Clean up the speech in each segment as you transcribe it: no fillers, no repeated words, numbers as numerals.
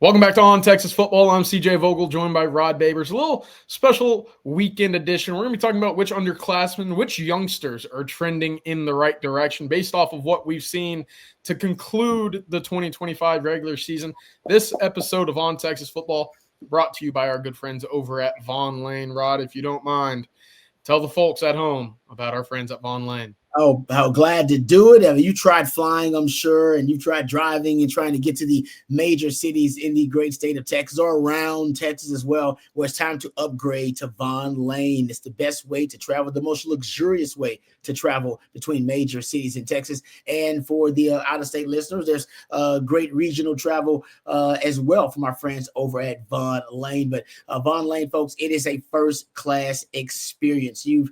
Welcome back to On Texas Football. I'm CJ Vogel, joined by Rod Babers. A little special weekend edition. We're going to be talking about which underclassmen, which youngsters are trending in the right direction based off of what we've seen to conclude the 2025 regular season. This episode of On Texas Football brought to you by our good friends over at Vaughn Lane. Rod, if you don't mind, tell the folks at home about our friends at Vaughn Lane. Oh, how glad to do it. I mean, you tried flying, I'm sure, and you tried driving and trying to get to the major cities in the great state of Texas or around Texas as well, where it's time to upgrade to Vaughn Lane. It's the best way to travel, the most luxurious way to travel between major cities in Texas. And for the out-of-state listeners, there's great regional travel as well from our friends over at Vaughn Lane. But Vaughn Lane, folks, it is a first-class experience. You've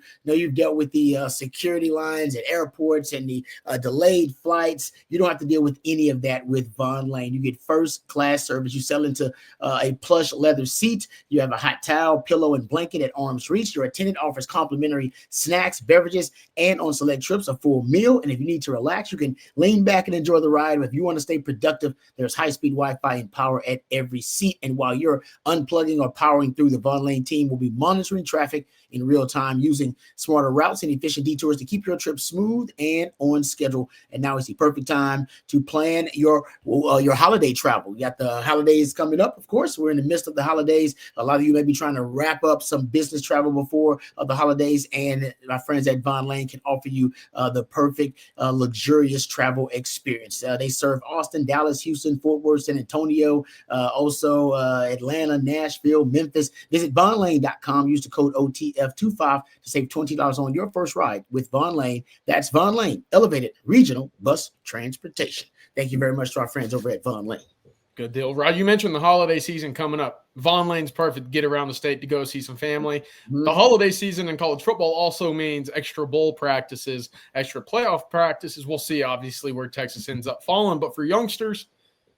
dealt with the security lines at airports and the delayed flights. You don't have to deal with any of that with Vaughn Lane. You get first class service. You settle into a plush leather seat. You have a hot towel, pillow, and blanket at arm's reach. Your attendant offers complimentary snacks, beverages, and on select trips, a full meal. And if you need to relax, you can lean back and enjoy the ride. If you want to stay productive, there's high-speed Wi-Fi and power at every seat. And while you're unplugging or powering through, the Vaughn Lane team will be monitoring traffic in real time, using smarter routes and efficient detours to keep your trip smooth and on schedule. And now is the perfect time to plan your holiday travel. You got the holidays coming up, of course. We're in the midst of the holidays. A lot of you may be trying to wrap up some business travel before the holidays, and my friends at Vaughn Lane can offer you the perfect luxurious travel experience. They serve Austin, Dallas, Houston, Fort Worth, San Antonio, also Atlanta, Nashville, Memphis. Visit VaughnLane.com. Use the code OTF25 to save $20 on your first ride with Vaughn Lane. That's Vaughn Lane, elevated regional bus transportation. Thank you very much to our friends over at Vaughn Lane. Good deal. Rod, you mentioned the holiday season coming up. Vaughn Lane's perfect to get around the state to go see some family. Mm-hmm. The holiday season in college football also means extra bowl practices, extra playoff practices. We'll see, obviously, where Texas ends up falling. But for youngsters,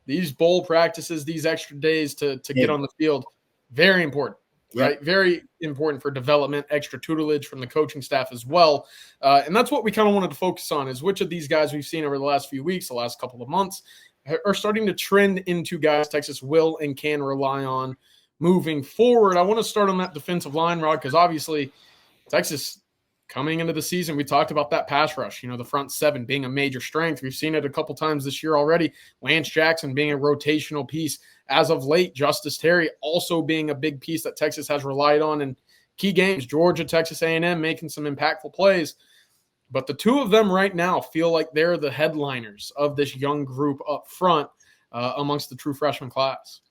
these bowl practices, these extra days to get on the field, very important. Yep. Right? Very important for development, extra tutelage from the coaching staff as well. And that's what we kind of wanted to focus on, is which of these guys we've seen over the last few weeks, the last couple of months, are starting to trend into guys Texas will and can rely on moving forward. I want to start on that defensive line, Rod, because obviously Texas coming into the season, we talked about that pass rush, the front seven being a major strength. We've seen it a couple times this year already. Lance Jackson being a rotational piece. As of late, Justice Terry also being a big piece that Texas has relied on in key games. Georgia, Texas A&M making some impactful plays. But the two of them right now feel like they're the headliners of this young group up front amongst the true freshman class.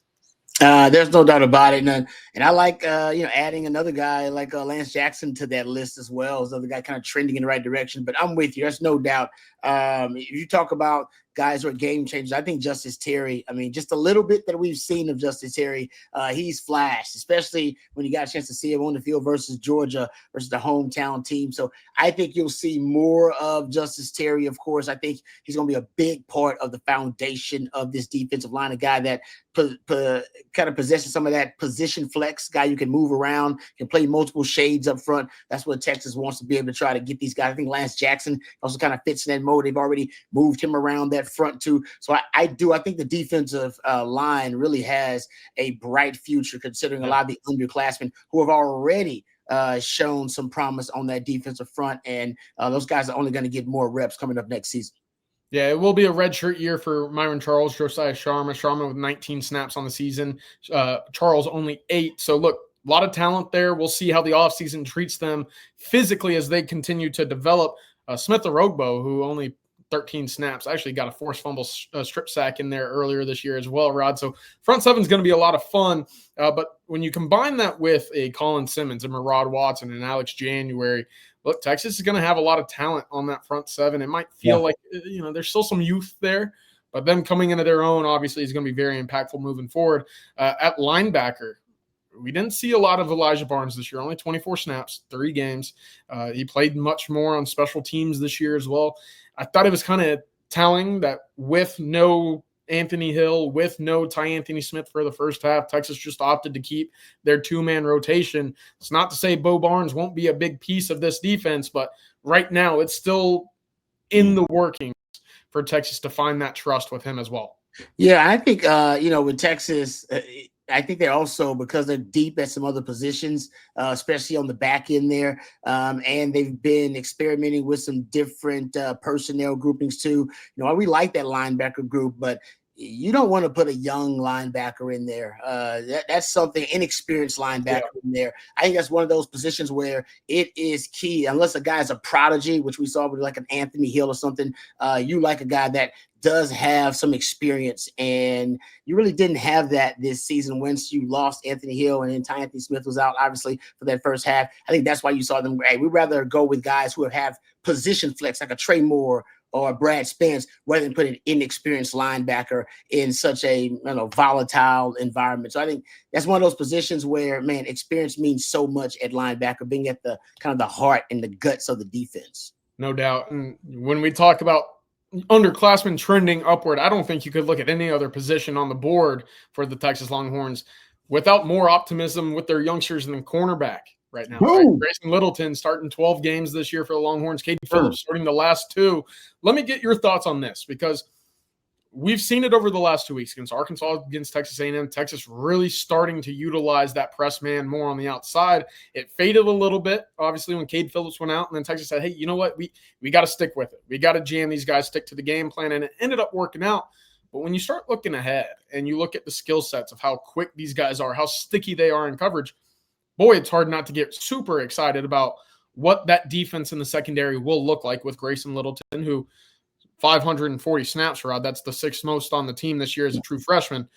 There's no doubt about it. And I like, adding another guy like Lance Jackson to that list as well, as another guy kind of trending in the right direction. But I'm with you. There's no doubt. If you talk about guys who are game changers, I think Justice Terry, just a little bit that we've seen of Justice Terry, he's flashed, especially when you got a chance to see him on the field versus Georgia, versus the hometown team. So I think you'll see more of Justice Terry, of course. I think he's going to be a big part of the foundation of this defensive line, a guy that kind of possesses some of that position flex, guy you can move around, can play multiple shades up front. That's what Texas wants to be able to try to get these guys. I think Lance Jackson also kind of fits in that mode. They've already moved him around that front too. So I think the defensive line really has a bright future, considering a lot of the underclassmen who have already shown some promise on that defensive front. And those guys are only going to get more reps coming up next season. Yeah, it will be a redshirt year for Myron Charles, Josiah Sharma with 19 snaps on the season. Charles only 8. So, look, a lot of talent there. We'll see how the offseason treats them physically as they continue to develop. Smith Orogbo, who only 13 snaps, actually got a forced fumble strip sack in there earlier this year as well, Rod. So front seven is going to be a lot of fun. But when you combine that with a Colin Simmons and Murad Watson and Alex January, look, Texas is going to have a lot of talent on that front seven. It might feel like, there's still some youth there, but them coming into their own obviously is going to be very impactful moving forward. At linebacker, we didn't see a lot of Elijah Barnes this year, only 24 snaps, 3 games. He played much more on special teams this year as well. I thought it was kind of telling that with no Anthony Hill, with no Ty Anthony Smith for the first half, Texas just opted to keep their 2-man rotation. It's not to say Bo Barnes won't be a big piece of this defense, but right now it's still in the workings for Texas to find that trust with him as well. Yeah, I think with Texas, I think they're also, because they're deep at some other positions, especially on the back end there, and they've been experimenting with some different personnel groupings too. We like that linebacker group, but you don't want to put a young linebacker in there. That's something, inexperienced Yeah. linebacker in there. I think that's one of those positions where it is key, unless a guy's a prodigy, which we saw with like an Anthony Hill or something. You like a guy that does have some experience, and you really didn't have that this season once you lost Anthony Hill and then Ty Anthony Smith was out, obviously, for that first half. I think that's why you saw them. Hey, we'd rather go with guys who have position flex, like a Trey Moore or Brad Spence, rather than put an inexperienced linebacker in such a volatile environment. So I think that's one of those positions where, man, experience means so much at linebacker, being at the kind of the heart and the guts of the defense. No doubt. And when we talk about underclassmen trending upward, I don't think you could look at any other position on the board for the Texas Longhorns without more optimism with their youngsters than cornerback right now. Right? Grayson Littleton starting 12 games this year for the Longhorns. Cade Phillips starting the last 2. Let me get your thoughts on this, because we've seen it over the last 2 weeks against Arkansas, against Texas A&M. Texas really starting to utilize that press man more on the outside. It faded a little bit, obviously, when Cade Phillips went out, and then Texas said, hey, you know what? We got to stick with it. We got to jam these guys, stick to the game plan, and it ended up working out. But when you start looking ahead and you look at the skill sets of how quick these guys are, how sticky they are in coverage, boy, it's hard not to get super excited about what that defense in the secondary will look like with Grayson Littleton, who 540 snaps, Rod. That's the 6th most on the team this year as a true freshman.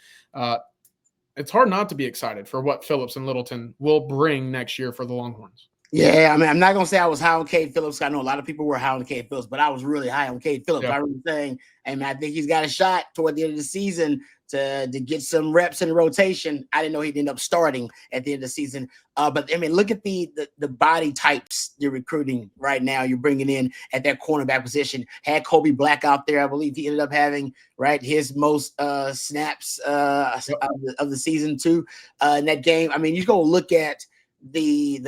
It's hard not to be excited for what Phillips and Littleton will bring next year for the Longhorns. Yeah, I mean, I'm not going to say I was high on Cade Phillips. I know a lot of people were high on Cade Phillips, but I was really high on Cade Phillips. Yeah. I remember saying, hey, man, I think he's got a shot toward the end of the season to get some reps in the rotation. I didn't know he'd end up starting at the end of the season. But, I mean, look at the body types you're recruiting right now. You're bringing in at that cornerback position. Had Kobe Black out there. I believe he ended up having, his most snaps of the season, too, in that game. I mean, you go look at the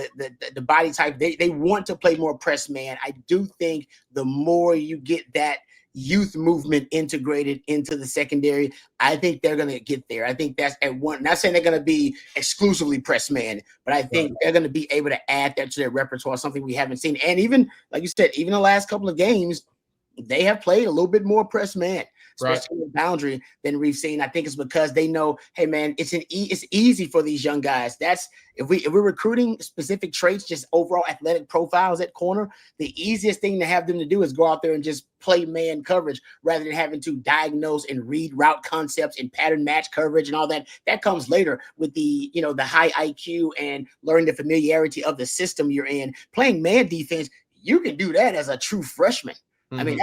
body type. They want to play more press man. I do think the more you get that youth movement integrated into the secondary, I think they're going to get there. I think that's at one. Not saying they're going to be exclusively press man, but I think they're going to be able to add that to their repertoire, something we haven't seen. And even, like you said, even the last couple of games, they have played a little bit more press man, especially in the boundary, than we've seen. I think it's because they know, hey man, it's easy for these young guys. That's if we're recruiting specific traits, just overall athletic profiles at corner, the easiest thing to have them to do is go out there and just play man coverage rather than having to diagnose and read route concepts and pattern match coverage and all that. That comes later with the the high IQ and learning the familiarity of the system you're in. Playing man defense, you can do that as a true freshman. I mean,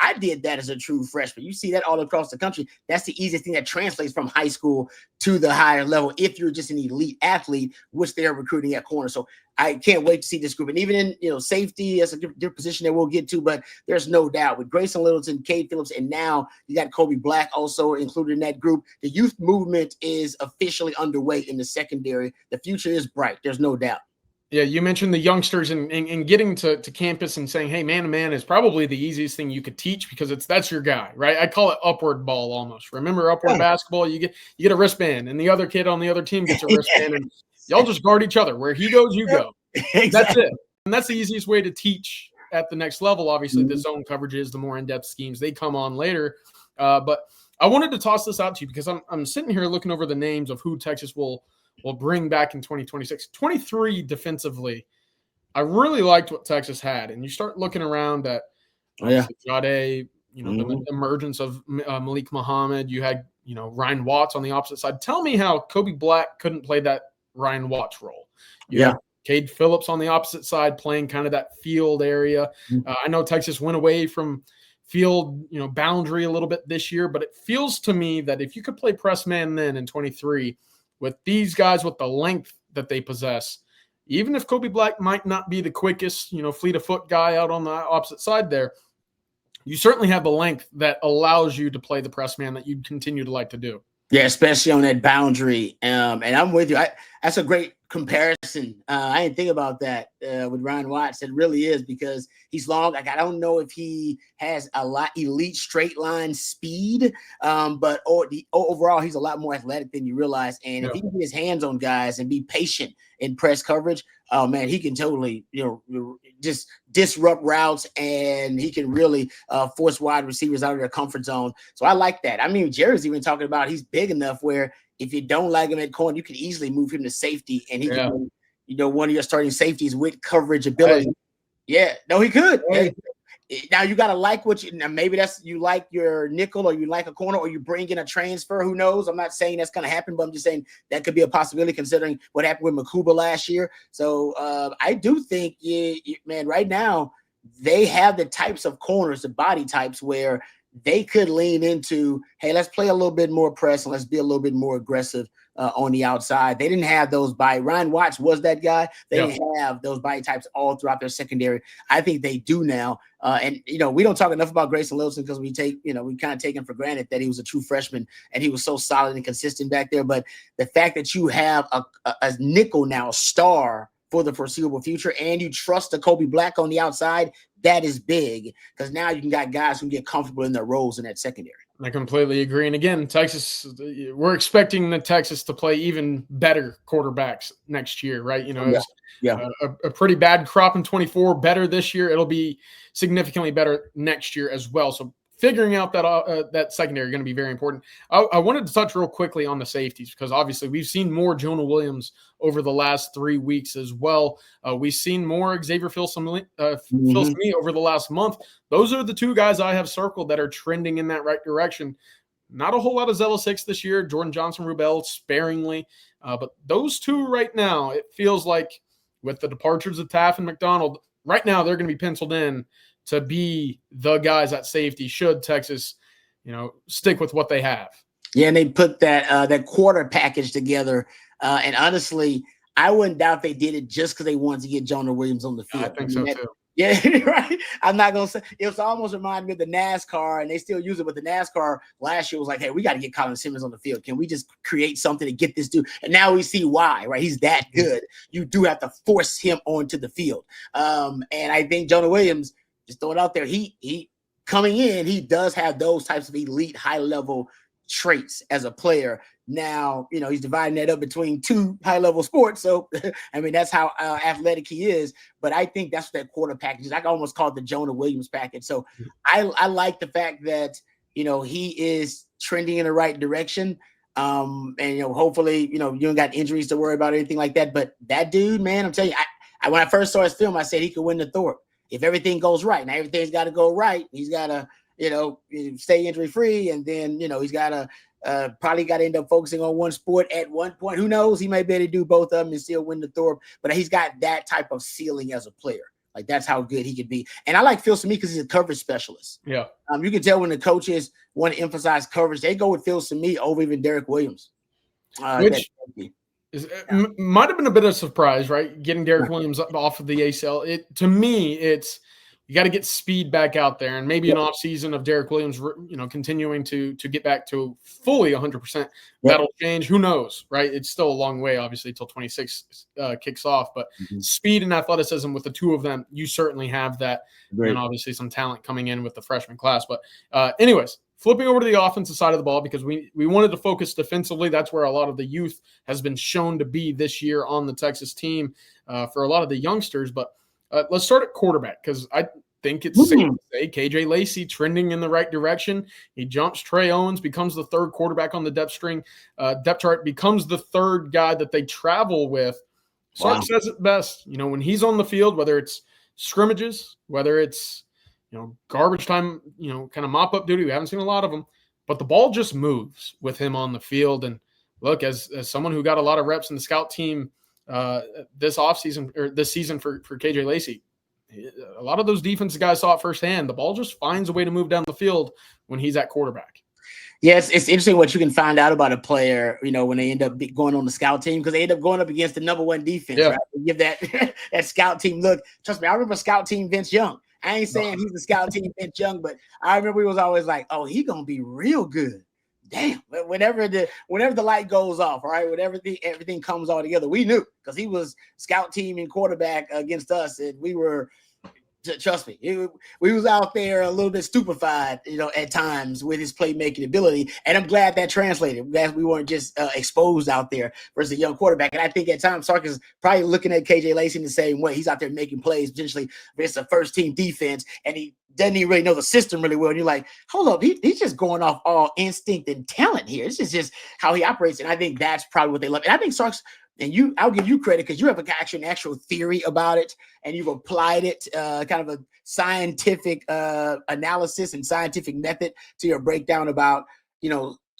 I did that as a true freshman. You see that all across the country. That's the easiest thing that translates from high school to the higher level if you're just an elite athlete, which they're recruiting at corner. So I can't wait to see this group. And even in safety, that's a different position that we'll get to, but there's no doubt with Grayson Littleton, Cade Phillips, and now you got Kobe Black also included in that group. The youth movement is officially underway in the secondary. The future is bright. There's no doubt. Yeah, you mentioned the youngsters and getting to campus and saying, hey, man-to-man is probably the easiest thing you could teach because that's your guy, right? I call it upward ball almost. Remember upward basketball? You get a wristband, and the other kid on the other team gets a wristband, and y'all just guard each other. Where he goes, you go. Exactly. That's it. And that's the easiest way to teach at the next level. Obviously, the zone coverages, the more in-depth schemes, they come on later. But I wanted to toss this out to you because I'm sitting here looking over the names of who Texas will bring back in 2026. 23 defensively. I really liked what Texas had. And you start looking around at Jade, the emergence of Malik Muhammad. You had, Ryan Watts on the opposite side. Tell me how Kobe Black couldn't play that Ryan Watts role. You had Cade Phillips on the opposite side playing kind of that field area. I know Texas went away from field, boundary a little bit this year, but it feels to me that if you could play press man then in 23, with these guys, with the length that they possess, even if Kobe Black might not be the quickest, fleet of foot guy out on the opposite side there, you certainly have the length that allows you to play the press man that you continue to like to do. Yeah, especially on that boundary. And I'm with you. That's a great comparison. I didn't think about that with Ryan Watts. It really is, because he's long. Like, I don't know if he has a lot elite straight line speed, but overall he's a lot more athletic than you realize. And if he can get his hands on guys and be patient in press coverage, oh man, he can totally just disrupt routes, and he can really force wide receivers out of their comfort zone. So I like that. I mean, Jerry's even talking about he's big enough where if you don't like him at corner, you can easily move him to safety, and he can be, one of your starting safeties with coverage ability. Hey. Yeah, no, he could. Hey. Now you got to like maybe that's you like your nickel, or you like a corner, or you bring in a transfer. Who knows? I'm not saying that's going to happen, but I'm just saying that could be a possibility considering what happened with Makuba last year. So I do think, man, right now they have the types of corners, the body types where they could lean into, hey, let's play a little bit more press and let's be a little bit more aggressive on the outside. They didn't have those body. Ryan Watts was that guy. They didn't have those body types all throughout their secondary. I think they do now. And we don't talk enough about Grayson Littleton because we kind of take him for granted that he was a true freshman and he was so solid and consistent back there. But the fact that you have a nickel now, a star for the foreseeable future, and you trust the Kobe Black on the outside, that is big, because now you can got guys who get comfortable in their roles in that secondary. I completely agree. And again, Texas, we're expecting the Texas to play even better quarterbacks next year, right? A pretty bad crop in 24, better this year. It'll be significantly better next year as well. So figuring out that secondary is going to be very important. I wanted to touch real quickly on the safeties, because obviously we've seen more Jonah Williams over the last 3 weeks as well. We've seen more Xavier Filsaime over the last month. Those are the two guys I have circled that are trending in that right direction. Not a whole lot of Zella 6 this year. Jordan Johnson-Rubel sparingly. But those two right now, it feels like with the departures of Taff and McDonald, right now they're going to be penciled in to be the guys at safety should Texas, stick with what they have. Yeah, and they put that quarter package together. And honestly, I wouldn't doubt they did it just because they wanted to get Jonah Williams on the field. I think so too. Yeah, right. I'm not going to say – it was almost reminded me of the NASCAR, and they still use it, but the NASCAR last year was like, hey, we got to get Colin Simmons on the field. Can we just create something to get this dude? And now we see why, right? He's that good. You do have to force him onto the field. And I think Jonah Williams – just throw it out there. He coming in, he does have those types of elite, high-level traits as a player. Now, he's dividing that up between two high-level sports. So, I mean, that's how athletic he is. But I think that's what that quarter package is. I almost call it the Jonah Williams package. So I like the fact that, he is trending in the right direction. And, hopefully, you don't got injuries to worry about or anything like that. But that dude, man, I'm telling you, when I first saw his film, I said he could win the Thorpe. If everything goes right, now everything's got to go right. He's got to, stay injury free, and then he's got to probably got to end up focusing on one sport at one point. Who knows? He may be able to do both of them and still win the Thorpe. But he's got that type of ceiling as a player. Like, that's how good he could be. And I like Filsaime because he's a coverage specialist. Yeah. You can tell when the coaches want to emphasize coverage, they go with Filsaime over even Derek Williams. Might have been a bit of a surprise, right? Getting Derek Williams off of the ACL. To me, it's you got to get speed back out there, and maybe an off season of Derek Williams, continuing to get back to fully 100%. That'll change. Who knows, right? It's still a long way, obviously, till 26 kicks off. But speed and athleticism with the two of them, you certainly have that. Great. And obviously some talent coming in with the freshman class. But anyways. Flipping over to the offensive side of the ball, because we wanted to focus defensively. That's where a lot of the youth has been shown to be this year on the Texas team for a lot of the youngsters. But let's start at quarterback, because I think it's safe to say KJ Lacey trending in the right direction. He jumps Trey Owens, becomes the third quarterback on the depth chart, becomes the third guy that they travel with. Sark says it best. When he's on the field, whether it's scrimmages, whether it's garbage time, kind of mop up duty. We haven't seen a lot of them, but the ball just moves with him on the field. And look, as someone who got a lot of reps in the scout team this offseason or this season for KJ Lacey, a lot of those defensive guys saw it firsthand. The ball just finds a way to move down the field when he's at quarterback. Yeah, it's interesting what you can find out about a player, when they end up going on the scout team, because they end up going up against the number one defense, right? They give that scout team look. Trust me, I remember scout team Vince Young. I ain't saying he's the scout team Vince Young, but I remember he was always like, oh, he going to be real good. damn, whenever the light goes off, right? Whenever everything comes all together, we knew because he was scout team and quarterback against us, and we were. Trust me, we was out there a little bit stupefied, at times with his playmaking ability, and I'm glad that translated. I'm glad we weren't just exposed out there versus a young quarterback. And I think at times Sark is probably looking at KJ Lacey in the same way. He's out there making plays potentially versus a first team defense, and he doesn't even really know the system really well. And you're like, hold up, he's just going off all instinct and talent here. This is just how he operates, and I think that's probably what they love. And I think Sark's. And I'll give you credit because you have an actual theory about it, and you've applied it, kind of a scientific analysis and scientific method to your breakdown about,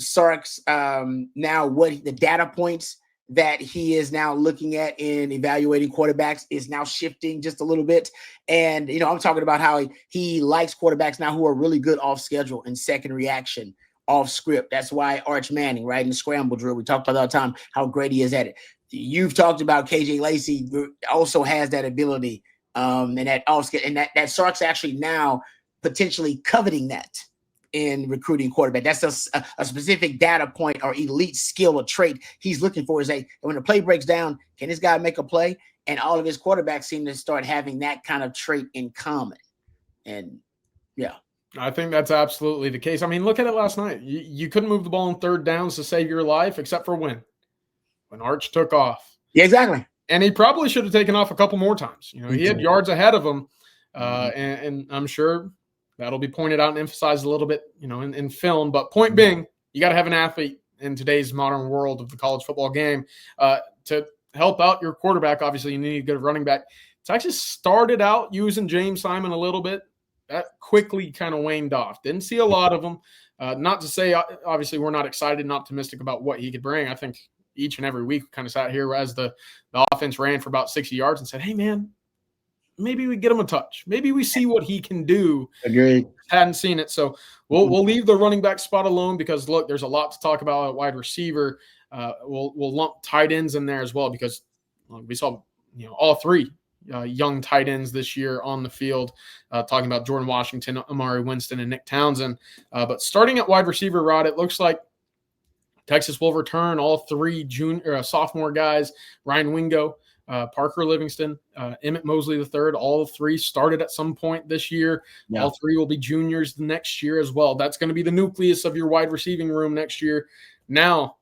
Sark's now what the data points that he is now looking at in evaluating quarterbacks is now shifting just a little bit. And, I'm talking about how he likes quarterbacks now who are really good off schedule and second reaction. Off script. That's why Arch Manning, right, in the scramble drill, we talked about all the time how great he is at it. You've talked about KJ Lacey also has that ability, and that offset, and that Sark's actually now potentially coveting that in recruiting quarterback. That's a specific data point or elite skill or trait he's looking for. Is when the play breaks down, can this guy make a play? And all of his quarterbacks seem to start having that kind of trait in common. And yeah. I think that's absolutely the case. I mean, look at it last night. You couldn't move the ball on third downs to save your life except for when Arch took off. Yeah, exactly. And he probably should have taken off a couple more times. He had yards ahead of him, and I'm sure that'll be pointed out and emphasized a little bit, in film. But point being, you got to have an athlete in today's modern world of the college football game to help out your quarterback. Obviously, you need a good running back. Texas started out using James Simon a little bit. That quickly kind of waned off. Didn't see a lot of them. Not to say, obviously, we're not excited and optimistic about what he could bring. I think each and every week we kind of sat here as the offense ran for about 60 yards and said, hey, man, maybe we get him a touch. Maybe we see what he can do. Agreed. Hadn't seen it. So we'll leave the running back spot alone because, look, there's a lot to talk about at wide receiver. We'll lump tight ends in there as well because we saw all three young tight ends this year on the field, talking about Jordan Washington, Amari Winston, and Nick Townsend. But starting at wide receiver, Rod, it looks like Texas will return all three sophomore guys, Ryan Wingo, Parker Livingston, Emmett Mosley III. All three started at some point this year. Yeah. All three will be juniors next year as well. That's going to be the nucleus of your wide receiving room next year. Now,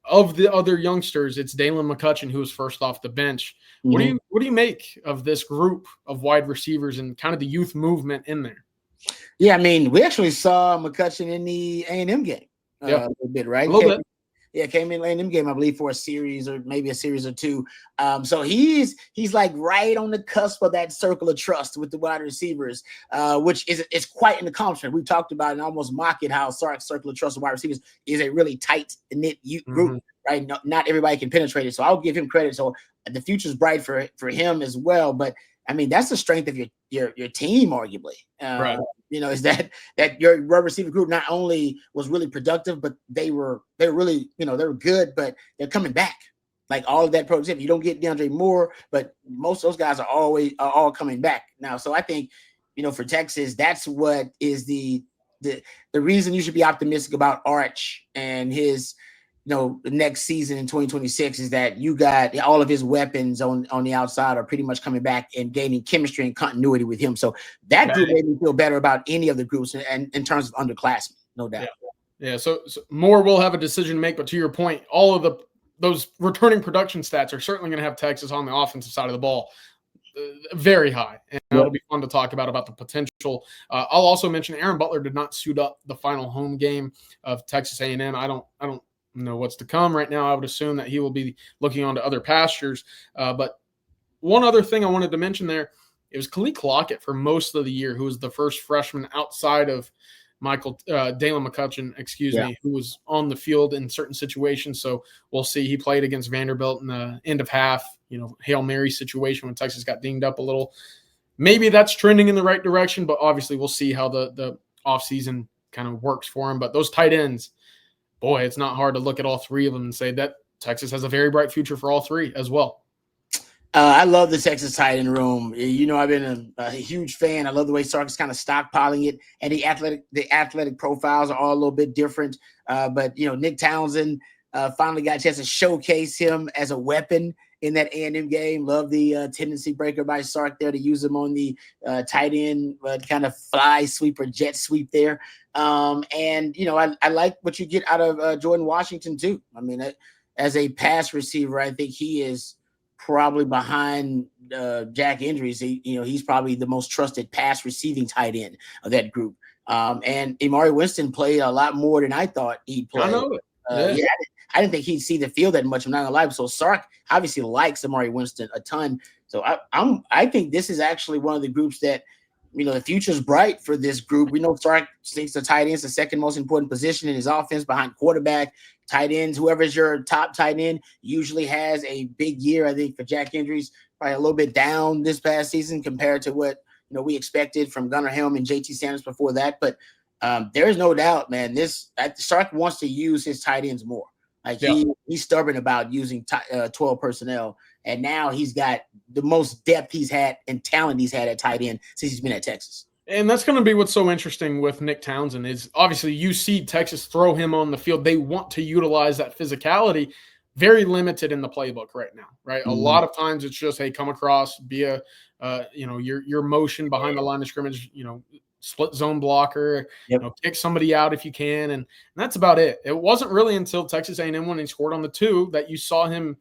of the other youngsters, it's Dalen McCutcheon who was first off the bench. Mm-hmm. What do you make of this group of wide receivers and kind of the youth movement in there? Yeah, I mean, we actually saw McCutcheon in the A&M game a little bit, right? A little bit. Yeah, came in the A&M game, I believe, for a series or maybe a series or two. So he's like right on the cusp of that circle of trust with the wide receivers, which is quite an accomplishment. We've talked about and almost mock it how Sark's circle of trust with wide receivers is a really tight-knit group, right? Not everybody can penetrate it. So I'll give him credit. So the future's bright for him as well. But I mean, that's the strength of your team, arguably. Right. Is that your wide receiver group not only was really productive, but they were really, they were good, but they're coming back. Like all of that productivity. You don't get DeAndre Moore, but most of those guys are all coming back now. So I think, for Texas, that's what is the reason you should be optimistic about Arch and his the next season in 2026 is that you got all of his weapons on the outside are pretty much coming back and gaining chemistry and continuity with him. So that group made me feel better about any of the groups and in terms of underclassmen, no doubt. Yeah. So Moore will have a decision to make, but to your point, all of those returning production stats are certainly going to have Texas on the offensive side of the ball very high, and that'll be fun to talk about the potential. I'll also mention Aaron Butler did not suit up the final home game of Texas A&M. I don't know what's to come right now. I would assume that he will be looking on to other pastures. But one other thing I wanted to mention there, it was Khalid Lockett for most of the year, who was the first freshman outside of Dalen McCutcheon, who was on the field in certain situations. So we'll see. He played against Vanderbilt in the end of half, Hail Mary situation when Texas got dinged up a little. Maybe that's trending in the right direction, but obviously we'll see how the offseason kind of works for him. But those tight ends, boy, it's not hard to look at all three of them and say that Texas has a very bright future for all three as well. I love the Texas tight end room. You know, I've been a huge fan. I love the way Sark is kind of stockpiling it, and the athletic profiles are all a little bit different. But you know, Nick Townsend finally got a chance to showcase him as a weapon in that A&M game. Love the tendency breaker by Sark there to use him on the tight end kind of fly sweep or jet sweep there. And you know, I like what you get out of Jordan Washington too. I mean, as a pass receiver, I think he is probably behind Jack Andrews. He's probably the most trusted pass receiving tight end of that group. And Amari Winston played a lot more than I thought he'd play. I know it. Yeah. I didn't think he'd see the field that much. I'm not gonna lie. So Sark obviously likes Amari Winston a ton. So I think this is actually one of the groups that, you know, the future's bright for this group. We know Sark thinks the tight end is the second most important position in his offense behind quarterback. Tight ends, whoever's your top tight end, usually has a big year. I think for Jack Andrews, probably a little bit down this past season compared to what we expected from Gunnar Helm and JT Sanders before that. But there's no doubt, man. Sark wants to use his tight ends more. Like he's stubborn about using 12 personnel, and now he's got the most depth he's had and talent he's had at tight end since he's been at Texas. And that's going to be what's so interesting with Nick Townsend is obviously you see Texas throw him on the field. They want to utilize that physicality. Very limited in the playbook right now, right? Mm-hmm. A lot of times it's just, hey, come across, be a, your motion behind the line of scrimmage, split zone blocker, kick somebody out if you can. And that's about it. It wasn't really until Texas A&M when he scored on the 2 that you saw him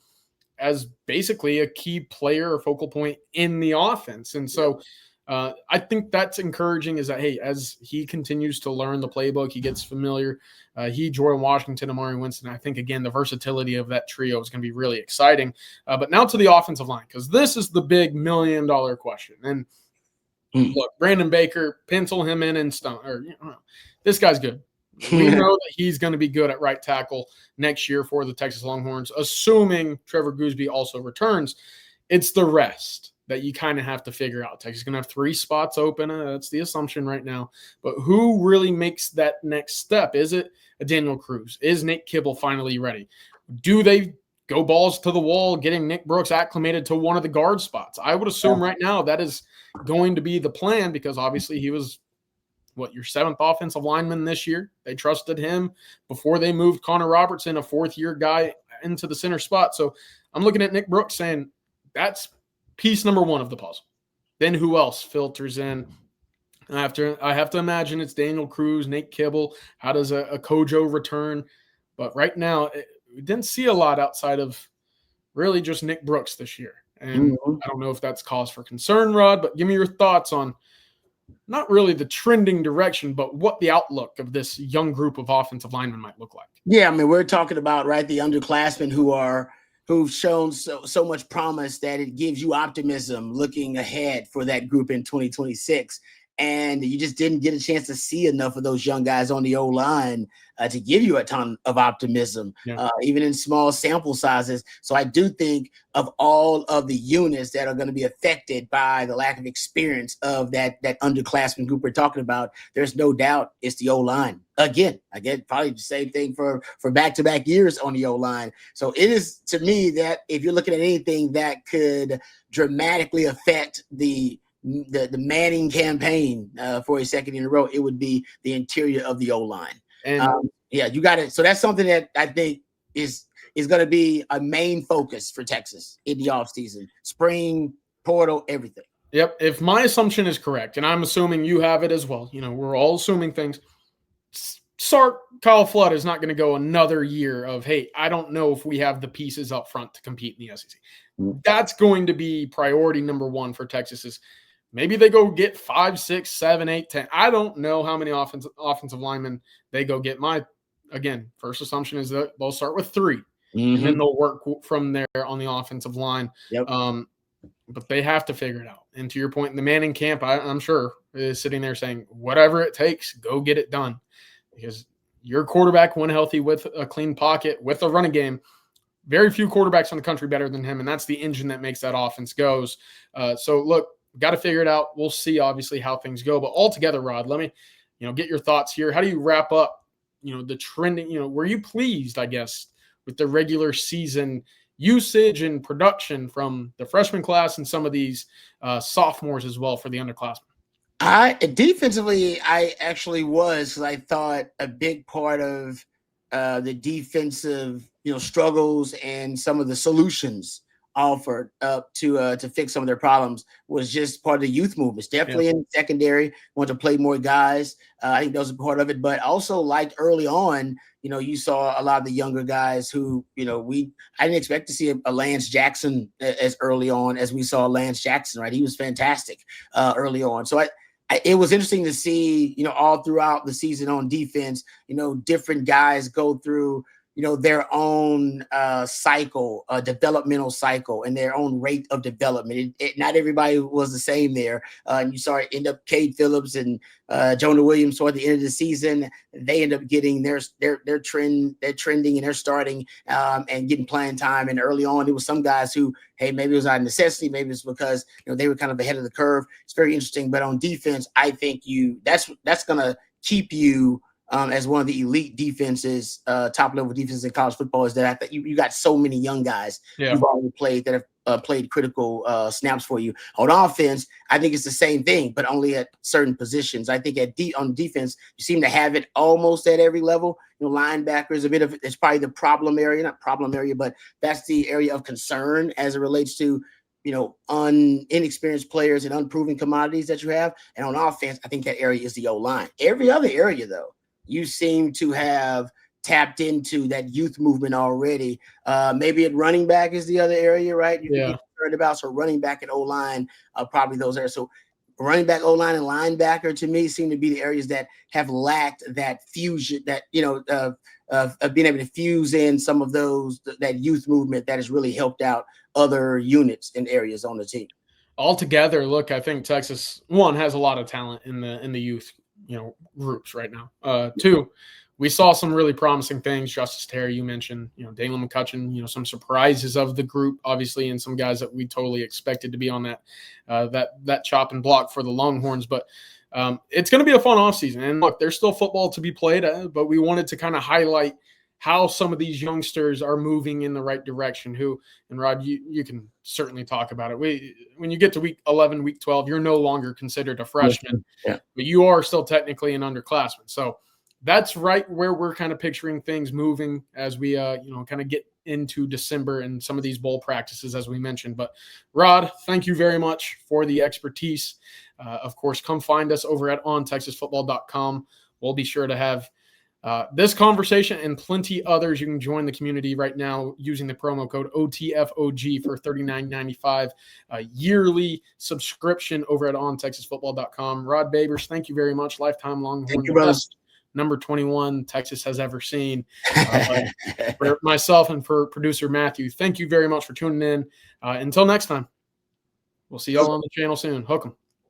as basically a key player or focal point in the offense. And so I think that's encouraging is that, hey, as he continues to learn the playbook, he gets familiar. Jordan Washington, Amari Winston, I think, again, the versatility of that trio is going to be really exciting. But now to the offensive line, because this is the big $1 million question. And look, Brandon Baker, pencil him in and stone. This guy's good. We know that he's going to be good at right tackle next year for the Texas Longhorns, assuming Trevor Gooseby also returns. It's the rest that you kind of have to figure out. Texas is going to have 3 spots open. That's the assumption right now. But who really makes that next step? Is it a Daniel Cruz? Is Nate Kibble finally ready? Do they go balls to the wall, getting Nick Brooks acclimated to one of the guard spots? I would assume right now that is going to be the plan because obviously he was, your 7th offensive lineman this year. They trusted him before they moved Connor Robertson, a 4th-year guy, into the center spot. So I'm looking at Nick Brooks saying that's piece number 1 of the puzzle. Then who else filters in? I have to imagine it's Daniel Cruz, Nate Kibble. How does a Kojo return? But right now, we didn't see a lot outside of really just Nick Brooks this year. And I don't know if that's cause for concern, Rod, but give me your thoughts on not really the trending direction, but what the outlook of this young group of offensive linemen might look like. Yeah, I mean, we're talking about, the underclassmen who've shown so much promise that it gives you optimism looking ahead for that group in 2026. And you just didn't get a chance to see enough of those young guys on the O-line to give you a ton of optimism, even in small sample sizes. So I do think of all of the units that are going to be affected by the lack of experience of that underclassmen group we're talking about, there's no doubt it's the O-line. Again, probably the same thing for back-to-back years on the O-line. So it is, to me, that if you're looking at anything that could dramatically affect the Manning campaign for a 2nd in a row, it would be the interior of the O-line. And you got it. So that's something that I think is going to be a main focus for Texas in the offseason, spring, portal, everything. Yep. If my assumption is correct, and I'm assuming you have it as well, we're all assuming things. Kyle Flood is not going to go another year of, hey, I don't know if we have the pieces up front to compete in the SEC. That's going to be priority number 1 for Texas is maybe they go get 5, 6, 7, 8, 10. I don't know how many offensive linemen they go get. My, again, first assumption is that they'll start with 3, and then they'll work from there on the offensive line. Yep. But they have to figure it out. And to your point, the Manning camp, I'm sure, is sitting there saying, whatever it takes, go get it done. Because your quarterback, when healthy, with a clean pocket, with a running game, very few quarterbacks in the country better than him, and that's the engine that makes that offense goes. So, look, got to figure it out. We'll see, obviously, how things go. But altogether, Rod, let me, get your thoughts here. How do you wrap up, the trending, were you pleased, I guess, with the regular season, usage and production from the freshman class and some of these sophomores as well for the underclassmen? Defensively, I actually was, because I thought a big part of the defensive, struggles and some of the solutions offered up to fix some of their problems was just part of the youth movements. Definitely in secondary, want to play more guys. I think those are part of it, but also like early on, you saw a lot of the younger guys who, I didn't expect to see a Lance Jackson as early on as we saw Lance Jackson, right? He was fantastic early on. So it was interesting to see, all throughout the season on defense, different guys go through, their own cycle, developmental cycle, and their own rate of development. Not everybody was the same there. And you saw it end up Cade Phillips and Jonah Williams toward the end of the season. They end up getting their trending and they're starting and getting playing time. And early on, there was some guys who, hey, maybe it was out of necessity, maybe it's because they were kind of ahead of the curve. It's very interesting. But on defense, I think that's gonna keep you as one of the elite defenses, top level defenses in college football, is that I think you got so many young guys who've already played that have played critical snaps for you. On offense, I think it's the same thing, but only at certain positions. I think on defense, you seem to have it almost at every level. Linebackers, a bit of it's probably the problem area, not problem area, but that's the area of concern as it relates to inexperienced players and unproven commodities that you have. And on offense, I think that area is the O-line. Every other area, though, you seem to have tapped into that youth movement already. Maybe at running back is the other area, right? You can be concerned about. So running back and O-line, probably those areas. So running back, O-line, and linebacker to me seem to be the areas that have lacked that fusion, that of being able to fuse in some of that youth movement that has really helped out other units and areas on the team. Altogether, look, I think Texas, one, has a lot of talent in the youth groups right now. Two, we saw some really promising things. Justice Terry, you mentioned, Dalen McCutcheon, some surprises of the group, obviously, and some guys that we totally expected to be on that chop and block for the Longhorns. But it's going to be a fun offseason. And look, there's still football to be played, but we wanted to kind of highlight how some of these youngsters are moving in the right direction. And Rod, you can certainly talk about it. When you get to week 11, week 12, you're no longer considered a freshman, but you are still technically an underclassman. So that's right where we're kind of picturing things moving as we, kind of get into December and some of these bowl practices, as we mentioned. But Rod, thank you very much for the expertise. Of course, come find us over at ontexasfootball.com. We'll be sure to have this conversation and plenty others. You can join the community right now using the promo code OTFOG for $39.95 yearly subscription over at ontexasfootball.com. Rod Babers, thank you very much. Lifetime Longhorn. Thank you, brother. Number 21 Texas has ever seen. For myself and for producer Matthew, thank you very much for tuning in. Until next time, we'll see y'all on the channel soon. Hook 'em.